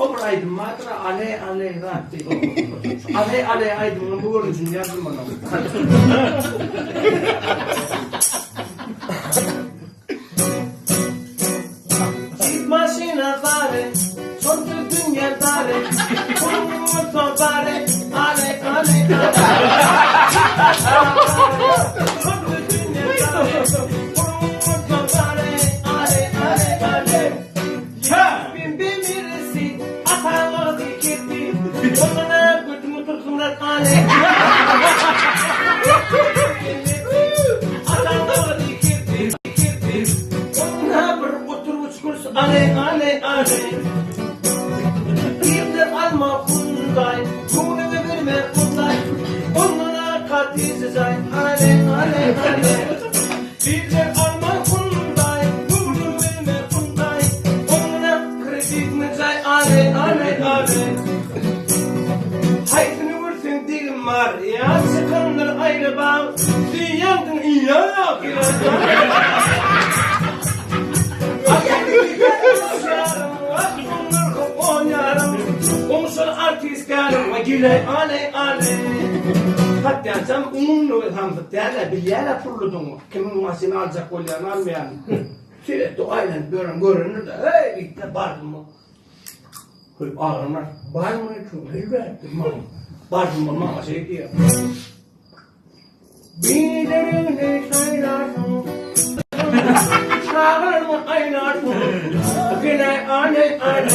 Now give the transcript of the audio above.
Kobra aydın matra ale rahat değil. Ale aydın bu görüntünü yazdım bana. Masina fare, son dünya fare, kumutlu fare, ale. Son dünya fare, kumutlu fare, ale. Ya bin birisi atalı dikirdi, onlara gütmütür surat ale. Atalı dikirdi, onlara bir oturmuş kurs ale. Bir alma kunday, bunu verme kunday, onlara katiz zay ale. Bir alma kunday, bunu verme kunday, onlara kredi mi zay ale. Haytını vursun dilim var ya, sıkındır ayrı bağ, dünyadın iyi yok. Gile ale. Hatta sen unlu ham fatala bilyala purludun. Kimin masini alacak olyan almayan. Sürekli aynen görünür de hey bitti bardım mı? Ağırlar. Var mı? Bardım mı? Mama şey diyor. Bilerini saylarsın. Çağır mı aynarsın? Gile ale. Ale.